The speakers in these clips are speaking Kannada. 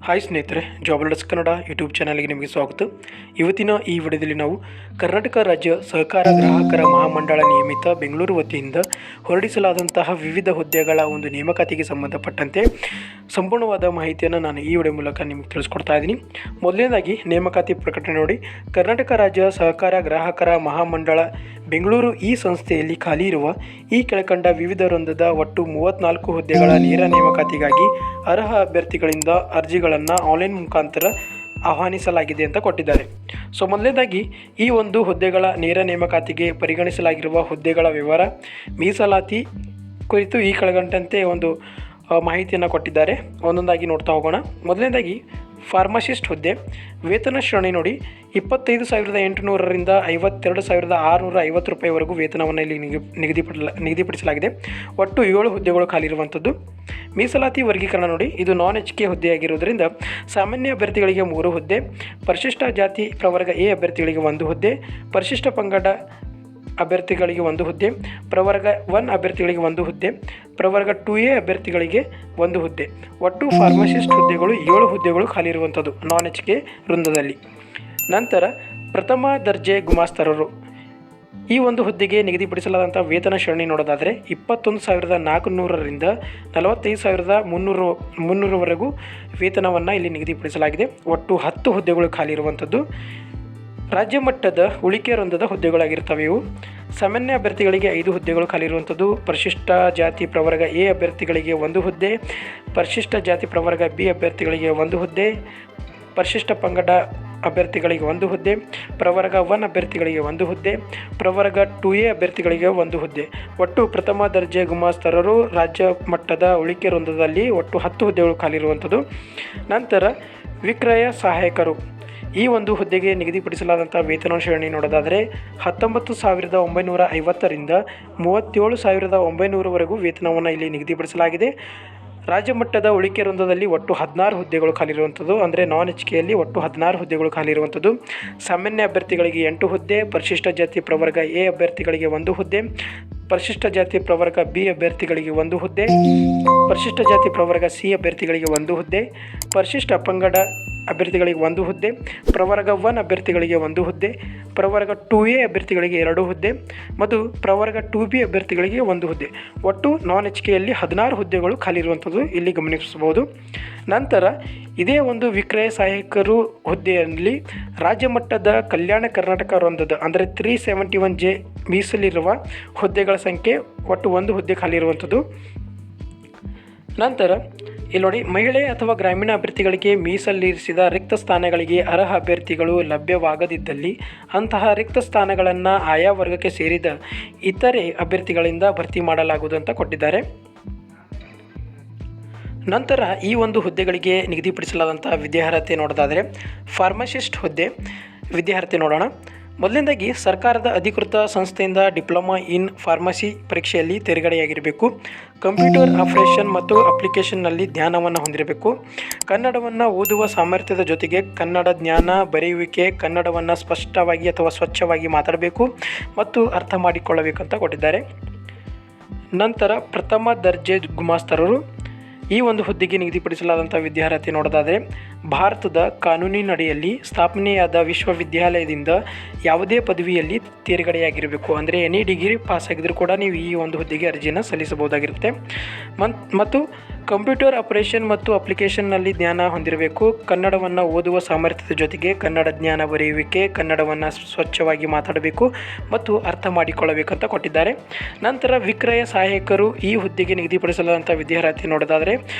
ಹಾಯ್ ಸ್ನೇಹಿತರೆ, ಜಾಬ್ ಲರ್ಸ್ ಕನ್ನಡ ಯೂಟ್ಯೂಬ್ ಚಾನಲ್ಗೆ ನಿಮಗೆ ಸ್ವಾಗತ. ಇವತ್ತಿನ ಈ ವಿಡಿಯೋದಲ್ಲಿ ನಾವು ಕರ್ನಾಟಕ ರಾಜ್ಯ ಸಹಕಾರ ಗ್ರಾಹಕರ ಮಹಾಮಂಡಳ ನಿಯಮಿತ ಬೆಂಗಳೂರು ವತಿಯಿಂದ ಹೊರಡಿಸಲಾದಂತಹ ವಿವಿಧ ಹುದ್ದೆಗಳ ಒಂದು ನೇಮಕಾತಿಗೆ ಸಂಬಂಧಪಟ್ಟಂತೆ ಸಂಪೂರ್ಣವಾದ ಮಾಹಿತಿಯನ್ನು ನಾನು ಈ ವಿಡಿಯೋ ಮೂಲಕ ನಿಮಗೆ ತಿಳಿಸ್ಕೊಡ್ತಾ ಇದ್ದೀನಿ. ಮೊದಲನೇದಾಗಿ ನೇಮಕಾತಿ ಪ್ರಕಟಣೆ ನೋಡಿ. ಕರ್ನಾಟಕ ರಾಜ್ಯ ಸಹಕಾರ ಗ್ರಾಹಕರ ಮಹಾಮಂಡಳ ಬೆಂಗಳೂರು ಈ ಸಂಸ್ಥೆಯಲ್ಲಿ ಖಾಲಿ ಇರುವ ಈ ಕೆಳಕಂಡ ವಿವಿಧ ವೃಂದದ ಒಟ್ಟು 34 ಹುದ್ದೆಗಳ ನೇರ ನೇಮಕಾತಿಗಾಗಿ ಅರ್ಹ ಅಭ್ಯರ್ಥಿಗಳಿಂದ ಅರ್ಜಿಗಳನ್ನು ಆನ್ಲೈನ್ ಮುಖಾಂತರ ಆಹ್ವಾನಿಸಲಾಗಿದೆ ಅಂತ ಕೊಟ್ಟಿದ್ದಾರೆ. ಸೊ ಮೊದಲನೇದಾಗಿ ಈ ಒಂದು ಹುದ್ದೆಗಳ ನೇರ ನೇಮಕಾತಿಗೆ ಪರಿಗಣಿಸಲಾಗಿರುವ ಹುದ್ದೆಗಳ ವಿವರ, ಮೀಸಲಾತಿ ಕುರಿತು ಈ ಕೆಳಗಂಡಂತೆ ಒಂದು ಮಾಹಿತಿಯನ್ನು ಕೊಟ್ಟಿದ್ದಾರೆ. ಒಂದೊಂದಾಗಿ ನೋಡ್ತಾ ಹೋಗೋಣ. ಮೊದಲನೇದಾಗಿ ಫಾರ್ಮಸಿಸ್ಟ್ ಹುದ್ದೆ ವೇತನ ಶ್ರೇಣಿ ನೋಡಿ. 25,800ರಿಂದ 52,650 ರೂಪಾಯಿವರೆಗೂ ವೇತನವನ್ನು ಇಲ್ಲಿ ನಿಗದಿಪಡಿಸಲಾಗಿದೆ. ಒಟ್ಟು 7 ಹುದ್ದೆಗಳು ಖಾಲಿ ಇರುವಂಥದ್ದು. ಮೀಸಲಾತಿ ವರ್ಗೀಕರಣ ನೋಡಿ. ಇದು ನಾನ್ HK ಹುದ್ದೆಯಾಗಿರುವುದರಿಂದ ಸಾಮಾನ್ಯ ಅಭ್ಯರ್ಥಿಗಳಿಗೆ 3 ಹುದ್ದೆ, ಪರಿಶಿಷ್ಟ ಜಾತಿ ಪ್ರವರ್ಗ ಎ ಅಭ್ಯರ್ಥಿಗಳಿಗೆ 1 ಹುದ್ದೆ, ಪರಿಶಿಷ್ಟ ಪಂಗಡ ಅಭ್ಯರ್ಥಿಗಳಿಗೆ 1 ಹುದ್ದೆ, ಪ್ರವರ್ಗ 1 ಅಭ್ಯರ್ಥಿಗಳಿಗೆ 1 ಹುದ್ದೆ, ಪ್ರವರ್ಗ 2A ಅಭ್ಯರ್ಥಿಗಳಿಗೆ 1 ಹುದ್ದೆ. ಒಟ್ಟು ಫಾರ್ಮಸಿಸ್ಟ್ ಹುದ್ದೆಗಳು 7 ಹುದ್ದೆಗಳು ಖಾಲಿ ಇರುವಂಥದ್ದು ನಾನ್ HK ವೃಂದದಲ್ಲಿ. ನಂತರ ಪ್ರಥಮ ದರ್ಜೆ ಗುಮಾಸ್ತರರು ಈ ಒಂದು ಹುದ್ದೆಗೆ ನಿಗದಿಪಡಿಸಲಾದಂಥ ವೇತನ ಶ್ರೇಣಿ ನೋಡೋದಾದರೆ 21,400ರಿಂದ 45,300ವರೆಗೂ ವೇತನವನ್ನು ಇಲ್ಲಿ ನಿಗದಿಪಡಿಸಲಾಗಿದೆ. ಒಟ್ಟು 10 ಹುದ್ದೆಗಳು ಖಾಲಿ ಇರುವಂಥದ್ದು. ರಾಜ್ಯ ಮಟ್ಟದ ಉಳಿಕೆ ವೃಂದದ ಹುದ್ದೆಗಳಾಗಿರ್ತವೆ ಇವು. ಸಾಮಾನ್ಯ ಅಭ್ಯರ್ಥಿಗಳಿಗೆ 5 ಹುದ್ದೆಗಳು ಖಾಲಿ ಇರುವಂಥದ್ದು. ಪರಿಶಿಷ್ಟ ಜಾತಿ ಪ್ರವರ್ಗ ಎ ಅಭ್ಯರ್ಥಿಗಳಿಗೆ 1 ಹುದ್ದೆ, ಪರಿಶಿಷ್ಟ ಜಾತಿ ಪ್ರವರ್ಗ ಬಿ ಅಭ್ಯರ್ಥಿಗಳಿಗೆ 1 ಹುದ್ದೆ, ಪರಿಶಿಷ್ಟ ಪಂಗಡ ಅಭ್ಯರ್ಥಿಗಳಿಗೆ 1 ಹುದ್ದೆ, ಪ್ರವರ್ಗ 1 ಅಭ್ಯರ್ಥಿಗಳಿಗೆ 1 ಹುದ್ದೆ, ಪ್ರವರ್ಗ 2A ಅಭ್ಯರ್ಥಿಗಳಿಗೆ 1 ಹುದ್ದೆ. ಒಟ್ಟು ಪ್ರಥಮ ದರ್ಜೆ ಗುಮಾಸ್ತರರು ರಾಜ್ಯ ಮಟ್ಟದ ಉಳಿಕೆ ವೃಂದದಲ್ಲಿ ಒಟ್ಟು 10 ಹುದ್ದೆಗಳು ಖಾಲಿ ಇರುವಂಥದ್ದು. ನಂತರ ವಿಕ್ರಯ ಸಹಾಯಕರು ಈ ಒಂದು ಹುದ್ದೆಗೆ ನಿಗದಿಪಡಿಸಲಾದಂಥ ವೇತನ ಶ್ರೇಣಿ ನೋಡೋದಾದರೆ 19,950ರಿಂದ 37,900ವರೆಗೂ ವೇತನವನ್ನು ಇಲ್ಲಿ ನಿಗದಿಪಡಿಸಲಾಗಿದೆ. ರಾಜ್ಯ ಮಟ್ಟದ ಉಳಿಕೆ ವೃಂದದಲ್ಲಿ ಒಟ್ಟು 16 ಹುದ್ದೆಗಳು ಖಾಲಿ ಇರುವಂಥದ್ದು. ಅಂದರೆ ನಾನ್ HKಯಲ್ಲಿ ಒಟ್ಟು 16 ಹುದ್ದೆಗಳು ಖಾಲಿ ಇರುವಂಥದ್ದು. ಸಾಮಾನ್ಯ ಅಭ್ಯರ್ಥಿಗಳಿಗೆ 8 ಹುದ್ದೆ, ಪರಿಶಿಷ್ಟ ಜಾತಿ ಪ್ರವರ್ಗ ಎ ಅಭ್ಯರ್ಥಿಗಳಿಗೆ 1 ಹುದ್ದೆ, ಪರಿಶಿಷ್ಟ ಜಾತಿ ಪ್ರವರ್ಗ ಬಿ ಅಭ್ಯರ್ಥಿಗಳಿಗೆ 1 ಹುದ್ದೆ, ಪರಿಶಿಷ್ಟ ಜಾತಿ ಪ್ರವರ್ಗ ಸಿ ಅಭ್ಯರ್ಥಿಗಳಿಗೆ 1 ಹುದ್ದೆ, ಪರಿಶಿಷ್ಟ ಪಂಗಡ ಅಭ್ಯರ್ಥಿಗಳಿಗೆ 1 ಹುದ್ದೆ, ಪ್ರವರ್ಗ 1 ಅಭ್ಯರ್ಥಿಗಳಿಗೆ 1 ಹುದ್ದೆ, ಪ್ರವರ್ಗ 2A ಅಭ್ಯರ್ಥಿಗಳಿಗೆ 2 ಹುದ್ದೆ ಮತ್ತು ಪ್ರವರ್ಗ 2B ಅಭ್ಯರ್ಥಿಗಳಿಗೆ 1 ಹುದ್ದೆ. ಒಟ್ಟು ನಾನ್ HKಯಲ್ಲಿ 16 ಹುದ್ದೆಗಳು ಖಾಲಿ ಇರುವಂಥದ್ದು ಇಲ್ಲಿ ಗಮನಿಸಬಹುದು. ನಂತರ ಇದೇ ಒಂದು ವಿಕ್ರಯ ಸಹಾಯಕರು ಹುದ್ದೆಯಲ್ಲಿ ರಾಜ್ಯ ಮಟ್ಟದ ಕಲ್ಯಾಣ ಕರ್ನಾಟಕ ವೃಂದದ ಅಂದರೆ 371J ಮೀಸಲಿರುವ ಹುದ್ದೆಗಳ ಸಂಖ್ಯೆ ಒಟ್ಟು 1 ಹುದ್ದೆ ಖಾಲಿ ಇರುವಂಥದ್ದು. ನಂತರ ಇಲ್ಲಿ ನೋಡಿ, ಮಹಿಳೆ ಅಥವಾ ಗ್ರಾಮೀಣ ಅಭ್ಯರ್ಥಿಗಳಿಗೆ ಮೀಸಲಿರಿಸಿದ ರಿಕ್ತ ಸ್ಥಾನಗಳಿಗೆ ಅರ್ಹ ಅಭ್ಯರ್ಥಿಗಳು ಲಭ್ಯವಾಗದಿದ್ದಲ್ಲಿ ಅಂತಹ ರಿಕ್ತ ಸ್ಥಾನಗಳನ್ನು ಆಯಾ ವರ್ಗಕ್ಕೆ ಸೇರಿದ ಇತರೆ ಅಭ್ಯರ್ಥಿಗಳಿಂದ ಭರ್ತಿ ಮಾಡಲಾಗುವುದು ಅಂತ ಕೊಟ್ಟಿದ್ದಾರೆ. ನಂತರ ಈ ಒಂದು ಹುದ್ದೆಗಳಿಗೆ ನಿಗದಿಪಡಿಸಲಾದಂಥ ವಿದ್ಯಾರ್ಹತೆ ನೋಡೋದಾದರೆ ಫಾರ್ಮಸಿಸ್ಟ್ ಹುದ್ದೆ ವಿದ್ಯಾರ್ಹತೆ ನೋಡೋಣ. ಮೊದಲನೇದಾಗಿ ಸರ್ಕಾರದ ಅಧಿಕೃತ ಸಂಸ್ಥೆಯಿಂದ ಡಿಪ್ಲೊಮಾ ಇನ್ ಫಾರ್ಮಸಿ ಪರೀಕ್ಷೆಯಲ್ಲಿ ತೇರ್ಗಡೆಯಾಗಿರಬೇಕು. ಕಂಪ್ಯೂಟರ್ ಆಪರೇಷನ್ ಮತ್ತು ಅಪ್ಲಿಕೇಶನ್ನಲ್ಲಿ ಜ್ಞಾನವನ್ನು ಹೊಂದಿರಬೇಕು. ಕನ್ನಡವನ್ನು ಓದುವ ಸಾಮರ್ಥ್ಯದ ಜೊತೆಗೆ ಕನ್ನಡ ಜ್ಞಾನ, ಬರೆಯುವಿಕೆ, ಕನ್ನಡವನ್ನು ಸ್ಪಷ್ಟವಾಗಿ ಅಥವಾ ಸ್ವಚ್ಛವಾಗಿ ಮಾತಾಡಬೇಕು ಮತ್ತು ಅರ್ಥ ಮಾಡಿಕೊಳ್ಳಬೇಕಂತ ಕೊಟ್ಟಿದ್ದಾರೆ. ನಂತರ ಪ್ರಥಮ ದರ್ಜೆ ಗುಮಾಸ್ತರರು ಈ ಒಂದು ಹುದ್ದೆಗೆ ನಿಗದಿಪಡಿಸಲಾದಂಥ ವಿದ್ಯಾರ್ಹತೆ ನೋಡೋದಾದರೆ ಭಾರತದ ಕಾನೂನಿನಡಿಯಲ್ಲಿ ಸ್ಥಾಪನೆಯಾದ ವಿಶ್ವವಿದ್ಯಾಲಯದಿಂದ ಯಾವುದೇ ಪದವಿಯಲ್ಲಿ ತೇರ್ಗಡೆಯಾಗಿರಬೇಕು. ಅಂದರೆ ಎನಿ ಡಿಗ್ರಿ ಪಾಸ್ ಆಗಿದ್ದರೂ ಕೂಡ ನೀವು ಈ ಒಂದು ಹುದ್ದೆಗೆ ಅರ್ಜಿಯನ್ನು ಸಲ್ಲಿಸಬಹುದಾಗಿರುತ್ತೆ. ಮತ್ತು ಕಂಪ್ಯೂಟರ್ ಆಪರೇಷನ್ ಮತ್ತು ಅಪ್ಲಿಕೇಶನ್ನಲ್ಲಿ ಜ್ಞಾನ ಹೊಂದಿರಬೇಕು. ಕನ್ನಡವನ್ನು ಓದುವ ಸಾಮರ್ಥ್ಯದ ಜೊತೆಗೆ ಕನ್ನಡ ಜ್ಞಾನ, ಬರೆಯುವಿಕೆ, ಕನ್ನಡವನ್ನು ಸ್ವಚ್ಛವಾಗಿ ಮಾತಾಡಬೇಕು ಮತ್ತು ಅರ್ಥ ಮಾಡಿಕೊಳ್ಳಬೇಕಂತ ಕೊಟ್ಟಿದ್ದಾರೆ. ನಂತರ ವಿಕ್ರಯ ಸಹಾಯಕರು ಈ ಹುದ್ದೆಗೆ ನಿಗದಿಪಡಿಸಲಾದಂಥ ವಿದ್ಯಾರ್ಹತೆ ನೋಡೋದಾದರೆ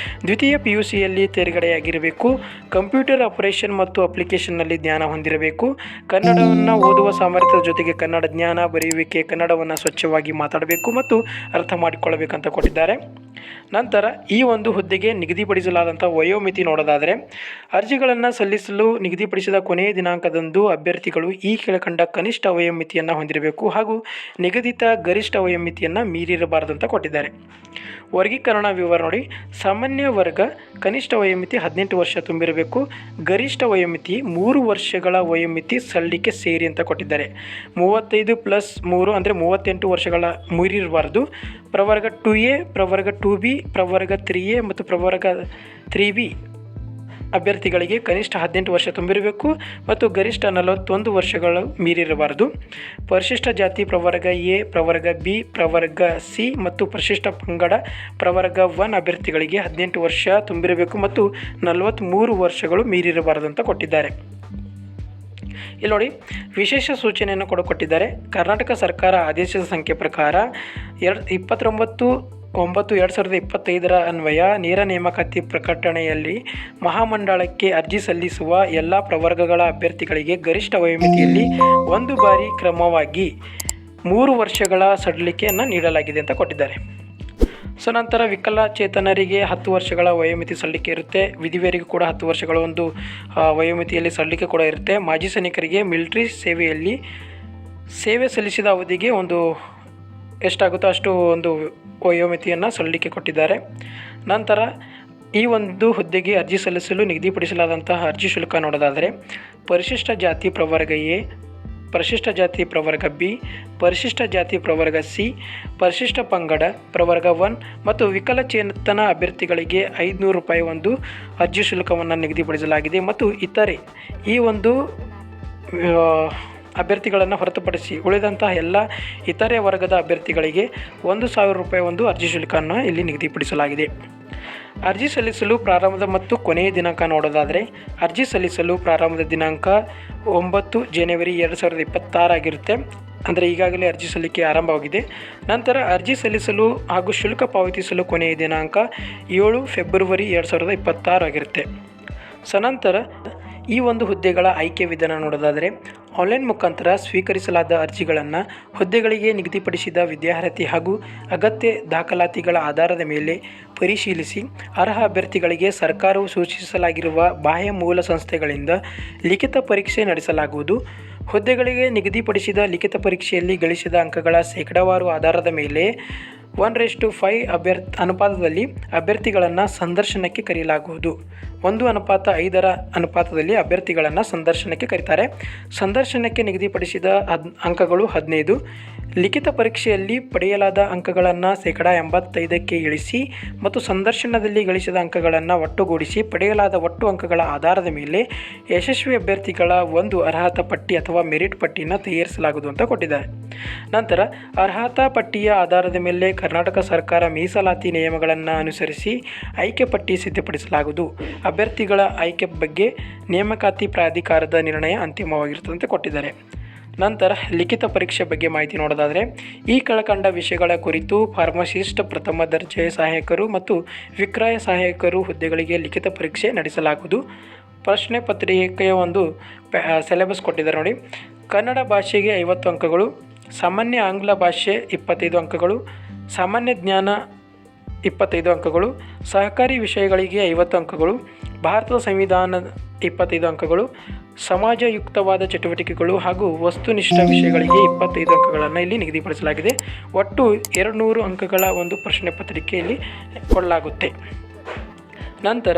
ದ್ವಿತೀಯ PUCಯಲ್ಲಿ ತೇರ್ಗಡೆಯಾಗಿರಬೇಕು. ಕಂಪ್ಯೂಟರ್ ಆಪರೇಷನ್ ಮತ್ತು ಅಪ್ಲಿಕೇಶನ್ನಲ್ಲಿ ಜ್ಞಾನ ಹೊಂದಿರಬೇಕು. ಕನ್ನಡವನ್ನು ಓದುವ ಸಾಮರ್ಥ್ಯದ ಜೊತೆಗೆ ಕನ್ನಡ ಜ್ಞಾನ, ಬರೆಯುವಿಕೆ, ಕನ್ನಡವನ್ನು ಸ್ವಚ್ಛವಾಗಿ ಮಾತಾಡಬೇಕು ಮತ್ತು ಅರ್ಥ ಮಾಡಿಕೊಳ್ಳಬೇಕಂತ ಕೊಟ್ಟಿದ್ದಾರೆ. ನಂತರ ಈ ಒಂದು ಹುದ್ದೆಗೆ ನಿಗದಿಪಡಿಸಲಾದಂಥ ವಯೋಮಿತಿ ನೋಡೋದಾದರೆ ಅರ್ಜಿಗಳನ್ನು ಸಲ್ಲಿಸಲು ನಿಗದಿಪಡಿಸಿದ ಕೊನೆಯ ದಿನಾಂಕದಂದು ಅಭ್ಯರ್ಥಿಗಳು ಈ ಕೆಳಕಂಡ ಕನಿಷ್ಠ ವಯೋಮಿತಿಯನ್ನು ಹೊಂದಿರಬೇಕು ಹಾಗೂ ನಿಗದಿತ ಗರಿಷ್ಠ ವಯೋಮಿತಿಯನ್ನು ಮೀರಿರಬಾರದು ಅಂತ ಕೊಟ್ಟಿದ್ದಾರೆ. ವರ್ಗೀಕರಣ ವಿವರ ನೋಡಿ. ಸಾಮಾನ್ಯ ವರ್ಗ ಕನಿಷ್ಠ ವಯೋಮಿತಿ 18 ವರ್ಷ ತುಂಬಿರಬೇಕು. ಗರಿಷ್ಠ ವಯೋಮಿತಿ 3 ವರ್ಷಗಳ ವಯೋಮಿತಿ ಸಲ್ಲಿಕೆ ಸೇರಿ ಅಂತ ಕೊಟ್ಟಿದ್ದಾರೆ. 35+3 ಅಂದರೆ 38 ವರ್ಷಗಳ ಮೀರಿರಬಾರ್ದು. ಪ್ರವರ್ಗ 2A, ಪ್ರವರ್ಗ 2B, ಪ್ರವರ್ಗ 3A ಮತ್ತು ಪ್ರವರ್ಗ 3B ಅಭ್ಯರ್ಥಿಗಳಿಗೆ ಕನಿಷ್ಠ 18 ವರ್ಷ ತುಂಬಿರಬೇಕು ಮತ್ತು ಗರಿಷ್ಠ 41 ವರ್ಷಗಳು ಮೀರಿರಬಾರದು. ಪರಿಶಿಷ್ಟ ಜಾತಿ ಪ್ರವರ್ಗ ಎ, ಪ್ರವರ್ಗ ಬಿ, ಪ್ರವರ್ಗ ಸಿ ಮತ್ತು ಪರಿಶಿಷ್ಟ ಪಂಗಡ ಪ್ರವರ್ಗ 1 ಅಭ್ಯರ್ಥಿಗಳಿಗೆ 18 ವರ್ಷ ತುಂಬಿರಬೇಕು ಮತ್ತು 43 ವರ್ಷಗಳು ಮೀರಿರಬಾರದು ಅಂತ ಕೊಟ್ಟಿದ್ದಾರೆ. ಇಲ್ಲಿ ನೋಡಿ, ವಿಶೇಷ ಸೂಚನೆಯನ್ನು ಕೊಟ್ಟಿದ್ದಾರೆ. ಕರ್ನಾಟಕ ಸರ್ಕಾರ ಆದೇಶದ ಸಂಖ್ಯೆ ಪ್ರಕಾರ 29/9/2025 ಅನ್ವಯ ನೇರ ನೇಮಕಾತಿ ಪ್ರಕಟಣೆಯಲ್ಲಿ ಮಹಾಮಂಡಳಕ್ಕೆ ಅರ್ಜಿ ಸಲ್ಲಿಸುವ ಎಲ್ಲ ಪ್ರವರ್ಗಗಳ ಅಭ್ಯರ್ಥಿಗಳಿಗೆ ಗರಿಷ್ಠ ವಯೋಮಿತಿಯಲ್ಲಿ ಒಂದು ಬಾರಿ ಕ್ರಮವಾಗಿ 3 ವರ್ಷಗಳ ಸಡಿಲಿಕೆಯನ್ನು ನೀಡಲಾಗಿದೆ ಅಂತ ಕೊಟ್ಟಿದ್ದಾರೆ. ಸೊ ನಂತರ ವಿಕಲಚೇತನರಿಗೆ 10 ವರ್ಷಗಳ ವಯೋಮಿತಿ ಸಡಿಲಿಕೆ ಇರುತ್ತೆ. ವಿಧವೆಯರಿಗೂ ಕೂಡ 10 ವರ್ಷಗಳ ಒಂದು ವಯೋಮಿತಿಯಲ್ಲಿ ಸಡಿಲಿಕೆ ಕೂಡ ಇರುತ್ತೆ. ಮಾಜಿ ಸೈನಿಕರಿಗೆ ಮಿಲಿಟರಿ ಸೇವೆಯಲ್ಲಿ ಸೇವೆ ಸಲ್ಲಿಸಿದ ಅವಧಿಗೆ ಒಂದು ಎಷ್ಟಾಗುತ್ತೋ ಅಷ್ಟು ಒಂದು ವಯೋಮಿತಿಯನ್ನು ಸಡಿಲಿಕೆ ಕೊಟ್ಟಿದ್ದಾರೆ. ನಂತರ ಈ ಒಂದು ಹುದ್ದೆಗೆ ಅರ್ಜಿ ಸಲ್ಲಿಸಲು ನಿಗದಿಪಡಿಸಲಾದಂತಹ ಅರ್ಜಿ ಶುಲ್ಕ ನೋಡೋದಾದರೆ ಪರಿಶಿಷ್ಟ ಜಾತಿ ಪ್ರವರ್ಗ ಎ, ಪರಿಶಿಷ್ಟ ಜಾತಿ ಪ್ರವರ್ಗ ಬಿ, ಪರಿಶಿಷ್ಟ ಜಾತಿ ಪ್ರವರ್ಗ ಸಿ, ಪರಿಶಿಷ್ಟ ಪಂಗಡ ಪ್ರವರ್ಗ 1 ಮತ್ತು ವಿಕಲಚೇತನ ಅಭ್ಯರ್ಥಿಗಳಿಗೆ 500 ರೂಪಾಯಿ ಒಂದು ಅರ್ಜಿ ಶುಲ್ಕವನ್ನು ನಿಗದಿಪಡಿಸಲಾಗಿದೆ. ಮತ್ತು ಇತರೆ ಈ ಒಂದು ಅಭ್ಯರ್ಥಿಗಳನ್ನು ಹೊರತುಪಡಿಸಿ ಉಳಿದಂತಹ ಎಲ್ಲ ಇತರೆ ವರ್ಗದ ಅಭ್ಯರ್ಥಿಗಳಿಗೆ 1,000 ರೂಪಾಯಿ ಒಂದು ಅರ್ಜಿ ಶುಲ್ಕವನ್ನು ಇಲ್ಲಿ ನಿಗದಿಪಡಿಸಲಾಗಿದೆ. ಅರ್ಜಿ ಸಲ್ಲಿಸಲು ಪ್ರಾರಂಭದ ಮತ್ತು ಕೊನೆಯ ದಿನಾಂಕ ನೋಡೋದಾದರೆ ಅರ್ಜಿ ಸಲ್ಲಿಸಲು ಪ್ರಾರಂಭದ ದಿನಾಂಕ 9 ಜನವರಿ 2026 ಆಗಿರುತ್ತೆ. ಅಂದರೆ ಈಗಾಗಲೇ ಅರ್ಜಿ ಸಲ್ಲಿಕೆ ಆರಂಭವಾಗಿದೆ. ನಂತರ ಅರ್ಜಿ ಸಲ್ಲಿಸಲು ಹಾಗೂ ಶುಲ್ಕ ಪಾವತಿಸಲು ಕೊನೆಯ ದಿನಾಂಕ 7 ಫೆಬ್ರವರಿ 2026 ಆಗಿರುತ್ತೆ. ಸನಂತರ ಈ ಒಂದು ಹುದ್ದೆಗಳ ಆಯ್ಕೆ ವಿಧಾನ ನೋಡೋದಾದರೆ ಆನ್ಲೈನ್ ಮುಖಾಂತರ ಸ್ವೀಕರಿಸಲಾದ ಅರ್ಜಿಗಳನ್ನು ಹುದ್ದೆಗಳಿಗೆ ನಿಗದಿಪಡಿಸಿದ ವಿದ್ಯಾರ್ಹತೆ ಹಾಗೂ ಅಗತ್ಯ ದಾಖಲಾತಿಗಳ ಆಧಾರದ ಮೇಲೆ ಪರಿಶೀಲಿಸಿ ಅರ್ಹ ಅಭ್ಯರ್ಥಿಗಳಿಗೆ ಸರ್ಕಾರವು ಸೂಚಿಸಲಾಗಿರುವ ಬಾಹ್ಯ ಮೂಲ ಸಂಸ್ಥೆಗಳಿಂದ ಲಿಖಿತ ಪರೀಕ್ಷೆ ನಡೆಸಲಾಗುವುದು. ಹುದ್ದೆಗಳಿಗೆ ನಿಗದಿಪಡಿಸಿದ ಲಿಖಿತ ಪರೀಕ್ಷೆಯಲ್ಲಿ ಗಳಿಸಿದ ಅಂಕಗಳ ಶೇಕಡಾವಾರು ಆಧಾರದ ಮೇಲೆ 1:5 ಅನುಪಾತದಲ್ಲಿ ಅಭ್ಯರ್ಥಿಗಳನ್ನು ಸಂದರ್ಶನಕ್ಕೆ ಕರೆಯಲಾಗುವುದು. 1:5 ಅನುಪಾತದಲ್ಲಿ ಅಭ್ಯರ್ಥಿಗಳನ್ನು ಸಂದರ್ಶನಕ್ಕೆ ಕರೀತಾರೆ. ಸಂದರ್ಶನಕ್ಕೆ ನಿಗದಿಪಡಿಸಿದ ಅಂಕಗಳು 15. ಲಿಖಿತ ಪರೀಕ್ಷೆಯಲ್ಲಿ ಪಡೆಯಲಾದ ಅಂಕಗಳನ್ನು ಶೇಕಡಾ 85ಕ್ಕೆ ಇಳಿಸಿ ಮತ್ತು ಸಂದರ್ಶನದಲ್ಲಿ ಗಳಿಸಿದ ಅಂಕಗಳನ್ನು ಒಟ್ಟುಗೂಡಿಸಿ ಪಡೆಯಲಾದ ಒಟ್ಟು ಅಂಕಗಳ ಆಧಾರದ ಮೇಲೆ ಯಶಸ್ವಿ ಅಭ್ಯರ್ಥಿಗಳ ಒಂದು ಅರ್ಹತಾ ಪಟ್ಟಿ ಅಥವಾ ಮೆರಿಟ್ ಪಟ್ಟಿಯನ್ನು ತಯಾರಿಸಲಾಗುವುದು ಅಂತ ಕೊಟ್ಟಿದ್ದಾರೆ. ನಂತರ ಅರ್ಹತಾ ಪಟ್ಟಿಯ ಆಧಾರದ ಮೇಲೆ ಕರ್ನಾಟಕ ಸರ್ಕಾರ ಮೀಸಲಾತಿ ನಿಯಮಗಳನ್ನು ಅನುಸರಿಸಿ ಆಯ್ಕೆ ಪಟ್ಟಿ ಸಿದ್ಧಪಡಿಸಲಾಗುವುದು. ಅಭ್ಯರ್ಥಿಗಳ ಆಯ್ಕೆ ಬಗ್ಗೆ ನೇಮಕಾತಿ ಪ್ರಾಧಿಕಾರದ ನಿರ್ಣಯ ಅಂತಿಮವಾಗಿರುತ್ತದೆ ಅಂತ ಕೊಟ್ಟಿದ್ದಾರೆ. ನಂತರ ಲಿಖಿತ ಪರೀಕ್ಷೆ ಬಗ್ಗೆ ಮಾಹಿತಿ ನೋಡೋದಾದರೆ ಈ ಕೆಳಕಂಡ ವಿಷಯಗಳ ಕುರಿತು ಫಾರ್ಮಸಿಸ್ಟ್, ಪ್ರಥಮ ದರ್ಜೆ ಸಹಾಯಕರು ಮತ್ತು ವಿಕ್ರಯ ಸಹಾಯಕರು ಹುದ್ದೆಗಳಿಗೆ ಲಿಖಿತ ಪರೀಕ್ಷೆ ನಡೆಸಲಾಗುವುದು. ಪ್ರಶ್ನೆ ಪತ್ರಿಕೆಯ ಒಂದು ಸಿಲೆಬಸ್ ಕೊಟ್ಟಿದ್ದಾರೆ ನೋಡಿ. ಕನ್ನಡ ಭಾಷೆಗೆ 50 ಅಂಕಗಳು, ಸಾಮಾನ್ಯ ಆಂಗ್ಲ ಭಾಷೆ 25 ಅಂಕಗಳು, ಸಾಮಾನ್ಯ ಜ್ಞಾನ 25 ಅಂಕಗಳು, ಸಹಕಾರಿ ವಿಷಯಗಳಿಗೆ 50 ಅಂಕಗಳು, ಭಾರತದ ಸಂವಿಧಾನ 25 ಅಂಕಗಳು, ಸಮಾಜಯುಕ್ತವಾದ ಚಟುವಟಿಕೆಗಳು ಹಾಗೂ ವಸ್ತುನಿಷ್ಠ ವಿಷಯಗಳಿಗೆ 25 ಅಂಕಗಳನ್ನು ಇಲ್ಲಿ ನಿಗದಿಪಡಿಸಲಾಗಿದೆ. ಒಟ್ಟು 200 ಅಂಕಗಳ ಒಂದು ಪ್ರಶ್ನೆ ಪತ್ರಿಕೆಯಲ್ಲಿ ಕೊಡಲಾಗುತ್ತೆ. ನಂತರ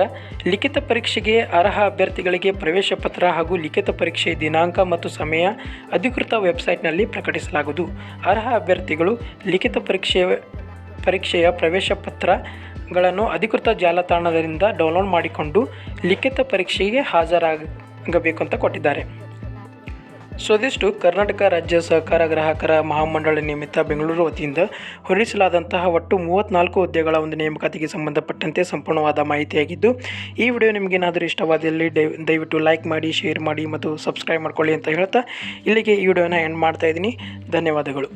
ಲಿಖಿತ ಪರೀಕ್ಷೆಗೆ ಅರ್ಹ ಅಭ್ಯರ್ಥಿಗಳಿಗೆ ಪ್ರವೇಶ ಪತ್ರ ಹಾಗೂ ಲಿಖಿತ ಪರೀಕ್ಷೆ ದಿನಾಂಕ ಮತ್ತು ಸಮಯ ಅಧಿಕೃತ ವೆಬ್ಸೈಟ್ನಲ್ಲಿ ಪ್ರಕಟಿಸಲಾಗುವುದು. ಅರ್ಹ ಅಭ್ಯರ್ಥಿಗಳು ಲಿಖಿತ ಪರೀಕ್ಷೆಯ ಪ್ರವೇಶ ಪತ್ರಗಳನ್ನು ಅಧಿಕೃತ ಜಾಲತಾಣದಿಂದ ಡೌನ್ಲೋಡ್ ಮಾಡಿಕೊಂಡು ಲಿಖಿತ ಪರೀಕ್ಷೆಗೆ ಹಾಜರಾಗಬೇಕು ಅಂತ ಕೊಟ್ಟಿದ್ದಾರೆ. ಸೊ ಇದಿಷ್ಟು ಕರ್ನಾಟಕ ರಾಜ್ಯ ಸಹಕಾರ ಗ್ರಾಹಕರ ಮಹಾಮಂಡಳ ನಿಮಿತ್ತ ಬೆಂಗಳೂರು ವತಿಯಿಂದ ಹೊರಡಿಸಲಾದಂತಹ ಒಟ್ಟು 34 ಹುದ್ದೆಗಳ ಒಂದು ನೇಮಕಾತಿಗೆ ಸಂಬಂಧಪಟ್ಟಂತೆ ಸಂಪೂರ್ಣವಾದ ಮಾಹಿತಿಯಾಗಿದ್ದು, ಈ ವಿಡಿಯೋ ನಿಮಗೇನಾದರೂ ಇಷ್ಟವಾದಲ್ಲಿ ದಯವಿಟ್ಟು ಲೈಕ್ ಮಾಡಿ, ಶೇರ್ ಮಾಡಿ ಮತ್ತು ಸಬ್ಸ್ಕ್ರೈಬ್ ಮಾಡ್ಕೊಳ್ಳಿ ಅಂತ ಹೇಳ್ತಾ ಇಲ್ಲಿಗೆ ಈ ವಿಡಿಯೋನ ಎಂಡ್ ಮಾಡ್ತಾ ಇದ್ದೀನಿ. ಧನ್ಯವಾದಗಳು.